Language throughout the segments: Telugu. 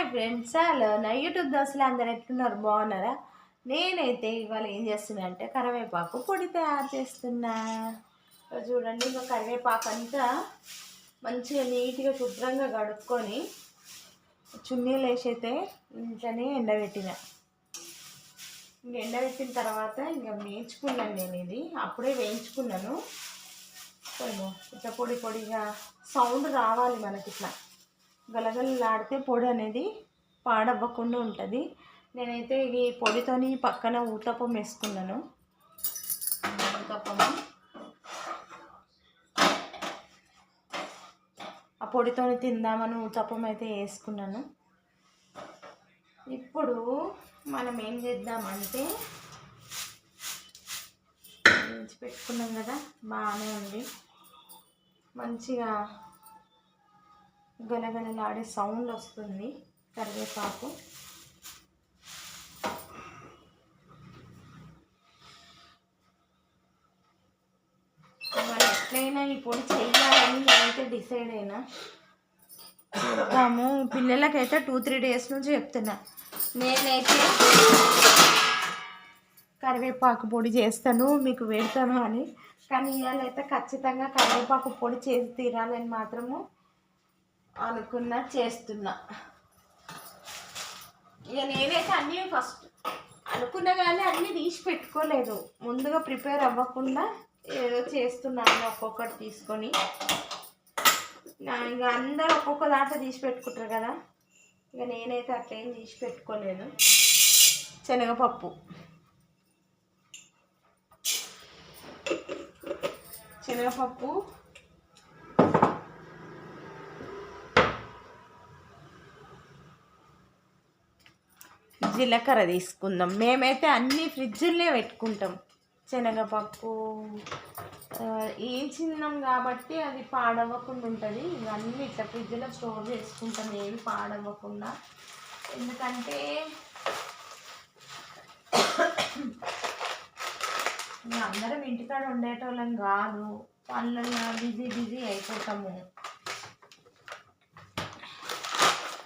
హాయ్ ఫ్రెండ్స్, హలో నా యూట్యూబ్ దోస్తులు అందరు ఎట్లున్నారు, బాగున్నారా? నేనైతే ఇవాళ ఏం చేస్తున్నా అంటే కరివేపాకు పొడి తయారు చేస్తున్నా. చూడండి, ఇంకా కరివేపాకు అంతా మంచిగా నీట్గా శుభ్రంగా కడుక్కొని చున్నీలు వేసి అయితే ఇంట్లోనే ఎండబెట్టిన. ఇంక ఎండబెట్టిన తర్వాత ఇంకా వేయించుకున్నాను. నేను ఇది అప్పుడే వేయించుకున్నాను. ఇట్లా పొడి పొడిగా సౌండ్ రావాలి మనకి, ఇట్లా గలగలలాడితే పొడి అనేది పాడవ్వకుండా ఉంటుంది. నేనైతే ఈ పొడితోని పక్కన ఊతప్పం వేసుకున్నాను. ఊతప్పము ఆ పొడితోని తిందామని ఊతప్పం అయితే వేసుకున్నాను. ఇప్పుడు మనం ఏం చేద్దామంటే పెట్టుకున్నాం కదా, బాగానే ఉంది. మంచిగా గలగలలాడే సౌండ్ వస్తుంది కరివేపాకు. మరి ఎట్లయినా ఈ పొడి చెయ్యాలని నేనైతే డిసైడ్ అయినా. చూద్దాము, పిల్లలకైతే 2-3 డేస్ నుంచి చెప్తున్నా నేనైతే కరివేపాకు పొడి చేస్తాను, మీకు పెడతాను అని. కానీ ఇవాళైతే ఖచ్చితంగా కరివేపాకు పొడి చేసి తీరాలని మాత్రము అనుకున్నా, చేస్తున్నా. ఇక నేనైతే అన్నీ ఫస్ట్ అనుకున్నా కానీ అన్నీ తీసి పెట్టుకోలేదు. ముందుగా ప్రిపేర్ అవ్వకుండా ఏదో చేస్తున్నాను ఒక్కొక్కటి తీసుకొని. ఇక అందరూ ఒక్కొక్క దాంట్లో తీసి పెట్టుకుంటారు కదా, ఇక నేనైతే అట్లేం తీసి పెట్టుకోలేదు. శనగపప్పు జీలకర్ర తీసుకుందాం. మేమైతే అన్నీ ఫ్రిడ్జ్లోనే పెట్టుకుంటాం. శనగపప్పు చిన్నం కాబట్టి అది పాడవ్వకుండా ఉంటుంది. ఇవన్నీ ఇట్లా ఫ్రిడ్జ్లో స్టోర్ చేసుకుంటాం, ఏవి పాడవ్వకుండా. ఎందుకంటే అందరం ఇంటికాడ ఉండేటోళ్ళం కాదు, పనులలో బిజీ అయిపోతాము.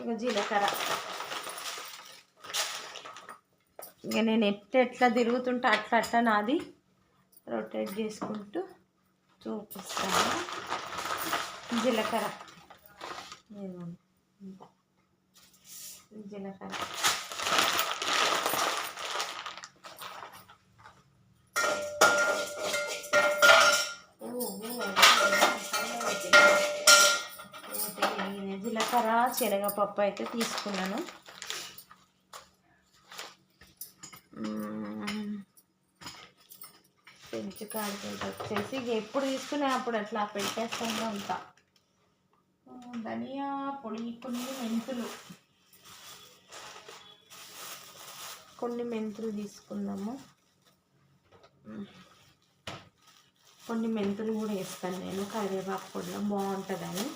ఇక జీలకర్ర ఇక నేను ఎట్లా తిరుగుతుంటే అట్లా నాది రొటేట్ చేసుకుంటూ చూపిస్తాను. జీలకర్ర జీలకర్ర శనగపప్పు అయితే తీసుకున్నాను. పెంచుకాడికి వచ్చేసి ఎప్పుడు తీసుకునే అప్పుడు అట్లా పెట్టేస్తూనే ఉంటా. ధనియా పొడి, కొన్ని మెంతులు తీసుకుందాము. కొన్ని మెంతులు కూడా వేస్తాను నేను కరివేపాకు పొడిలో, బాగుంటుందని.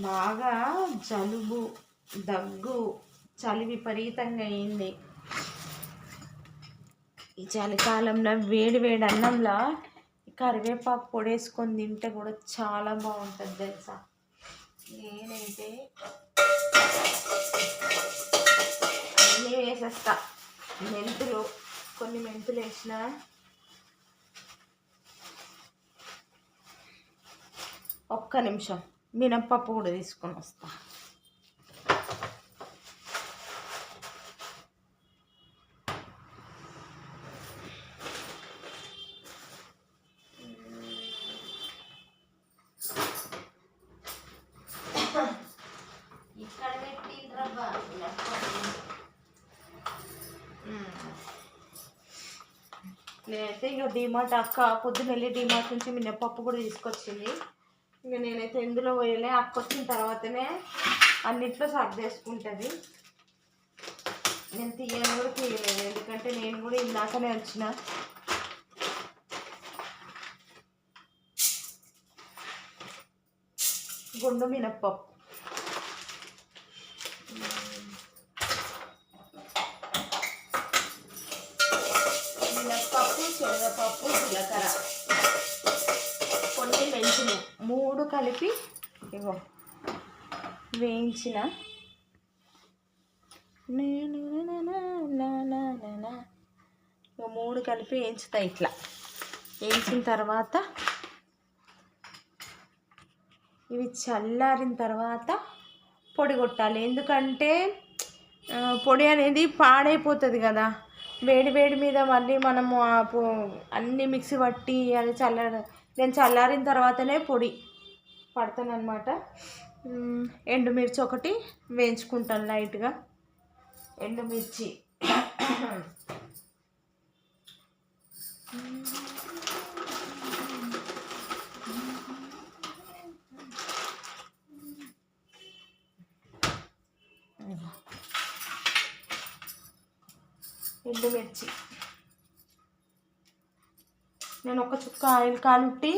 బాగా జలుబు, దగ్గు, చలి విపరీతంగా అయింది. ఈ చలికాలంలో వేడి అన్నంలో కరివేపాకు పొడి వేసుకొని తింటే కూడా చాలా బాగుంటుంది తెలుసా. నేనైతే అన్నీ వేసేస్తా. కొన్ని మెంతులు వేసిన. ఒక్క నిమిషం మినప్పప్పు కూడా తీసుకొని వస్తా. నేనైతే ఇక డిమార్ట్ అక్క పొద్దున వెళ్ళి డిమార్ట్ నుంచి మినప్పప్పు కూడా తీసుకొచ్చింది. ఇక నేనైతే ఎందులో పోయలే, అక్క వచ్చిన తర్వాతనే అన్నిట్లో సర్వ్ చేసుకుంటుంది. నేను తీయని కూడా తీయలేదు, ఎందుకంటే నేను కూడా ఇందాకనే వచ్చిన. గుండు మినప్పప్పు, శనగపప్పు, జీలకర్ర, కొన్ని మెంతులు, 3 కలిపి ఇగో వేయించిన మూడు కలిపి వేయించుతా. ఇట్లా వేయించిన తర్వాత ఇవి చల్లారిన తర్వాత పొడి కొట్టాలి. ఎందుకంటే పొడి అనేది పాడైపోతుంది కదా, వేడి వేడి మీద మళ్ళీ మనము అన్నీ మిక్సీ పట్టి అది నేను చల్లారిన తర్వాతనే పొడి పడతానమాట. ఎండుమిర్చి ఒకటి వేయించుకుంటాను లైట్గా, ఎండుమిర్చి. ఎండుమిర్చి నేను ఒక చుక్క ఆయిల్ కలిపి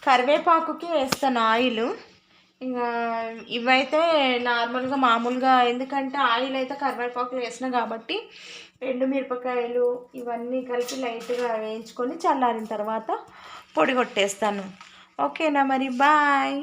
కరివేపాకుకి వేస్తాను ఆయిల్. ఇంకా ఇవైతే నార్మల్గా మామూలుగా, ఎందుకంటే ఆయిల్ అయితే కరివేపాకులు వేసిన కాబట్టి ఎండుమిరపకాయలు ఇవన్నీ కలిపి లైట్గా వేయించుకొని చల్లారిన తర్వాత పొడి కొట్టేస్తాను. ఓకేనా మరి, బాయ్.